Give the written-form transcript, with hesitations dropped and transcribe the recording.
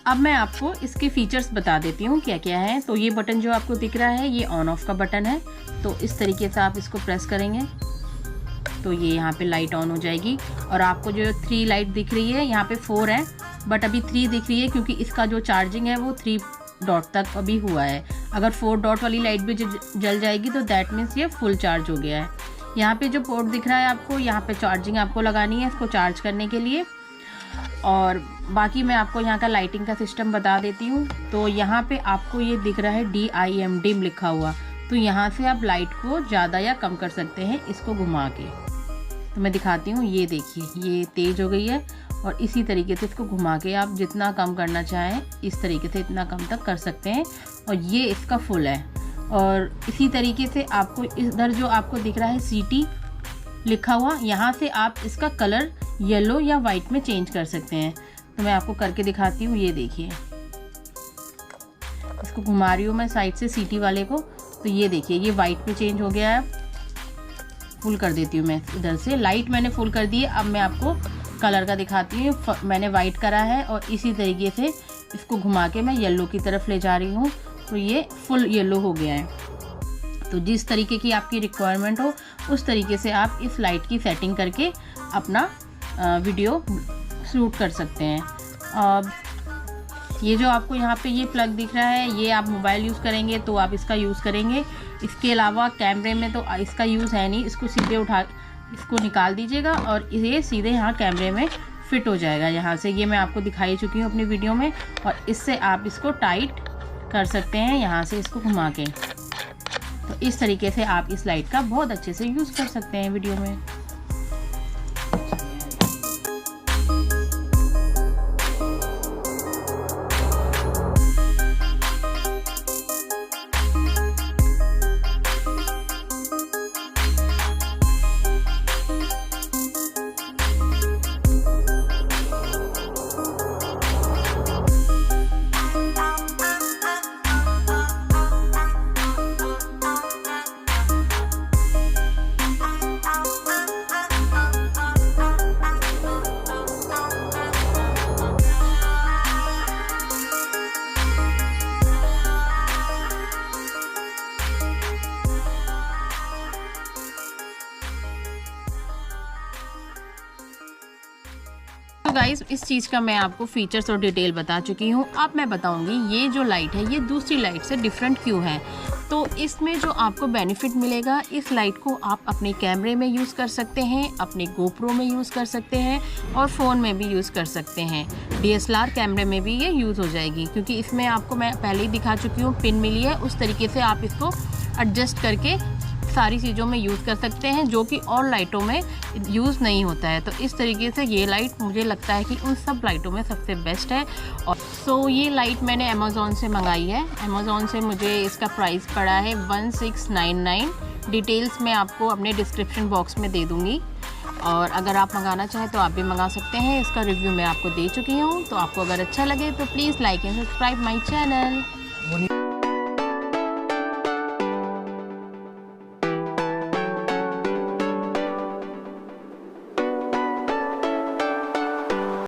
अब मैं आपको इसके फीचर्स बता देती हूँ क्या क्या है। तो ये बटन जो आपको दिख रहा है ये ऑन ऑफ का बटन है। तो इस तरीके से आप इसको प्रेस करेंगे तो ये यहाँ पे लाइट ऑन हो जाएगी। और आपको जो 3 लाइट दिख रही है, यहाँ पे 4 है बट अभी 3 दिख रही है क्योंकि इसका जो चार्जिंग है वो 3 डॉट तक अभी हुआ है। अगर 4 डॉट वाली लाइट भी जल जाएगी तो दैट मीन्स ये फुल चार्ज हो गया है। यहाँ पे जो पोर्ट दिख रहा है आपको, यहाँ पे चार्जिंग आपको लगानी है इसको चार्ज करने के लिए। और बाकी मैं आपको यहाँ का लाइटिंग का सिस्टम बता देती हूँ। तो यहाँ पे आपको ये दिख रहा है DIM डिम लिखा हुआ, तो यहाँ से आप लाइट को ज़्यादा या कम कर सकते हैं इसको घुमा के। तो मैं दिखाती हूँ, ये देखिए ये तेज़ हो गई है और इसी तरीके से इसको घुमा के आप जितना कम करना चाहें इस तरीके से इतना कम तक कर सकते हैं। और ये इसका फुल है। और इसी तरीके से आपको इधर जो आपको दिख रहा है CT लिखा हुआ, यहाँ से आप इसका कलर येलो या वाइट में चेंज कर सकते हैं। तो मैं आपको करके दिखाती हूँ, ये देखिए इसको घुमा रही हूँ मैं साइड से CT वाले को। तो ये देखिए ये वाइट में चेंज हो गया है। फुल कर देती हूँ मैं इधर से, लाइट मैंने फुल कर दी है। अब मैं आपको कलर का दिखाती हूँ। मैंने वाइट करा है और इसी तरीके से इसको घुमा के मैं येलो की तरफ ले जा रही हूँ तो ये फुल येलो हो गया है। तो जिस तरीके की आपकी रिक्वायरमेंट हो उस तरीके से आप इस लाइट की सेटिंग करके अपना वीडियो शूट कर सकते हैं। अब ये जो आपको यहाँ पे ये प्लग दिख रहा है, ये आप मोबाइल यूज़ करेंगे तो आप इसका यूज़ करेंगे। इसके अलावा कैमरे में तो इसका यूज़ है नहीं, इसको सीधे उठा इसको निकाल दीजिएगा और ये सीधे यहाँ कैमरे में फिट हो जाएगा यहाँ से। ये मैं आपको दिखाई चुकी हूँ अपनी वीडियो में। और इससे आप इसको टाइट कर सकते हैं यहाँ से इसको घुमा के। तो इस तरीके से आप इस लाइट का बहुत अच्छे से यूज़ कर सकते हैं वीडियो में। तो गाइस इस चीज़ का मैं आपको फीचर्स और डिटेल बता चुकी हूँ। अब मैं बताऊँगी ये जो लाइट है ये दूसरी लाइट से डिफरेंट क्यों है। तो इसमें जो आपको बेनिफिट मिलेगा, इस लाइट को आप अपने कैमरे में यूज़ कर सकते हैं, अपने GoPro में यूज़ कर सकते हैं और फ़ोन में भी यूज़ कर सकते हैं। DSLR कैमरे में भी ये यूज़ हो जाएगी क्योंकि इसमें आपको मैं पहले ही दिखा चुकी हूँ पिन मिली है। उस तरीके से आप इसको एडजस्ट करके सारी चीज़ों में यूज़ कर सकते हैं जो कि और लाइटों में यूज़ नहीं होता है। तो इस तरीके से ये लाइट मुझे लगता है कि उन सब लाइटों में सबसे बेस्ट है। और सो ये लाइट मैंने अमेज़ॉन से मंगाई है। अमेज़ॉन से मुझे इसका प्राइस पड़ा है 1699। डिटेल्स मैं आपको अपने डिस्क्रिप्शन बॉक्स में दे दूँगी और अगर आप मंगाना चाहें तो आप भी मंगा सकते हैं। इसका रिव्यू मैं आपको दे चुकी हूँ। तो आपको अगर अच्छा लगे तो please like and subscribe my channel.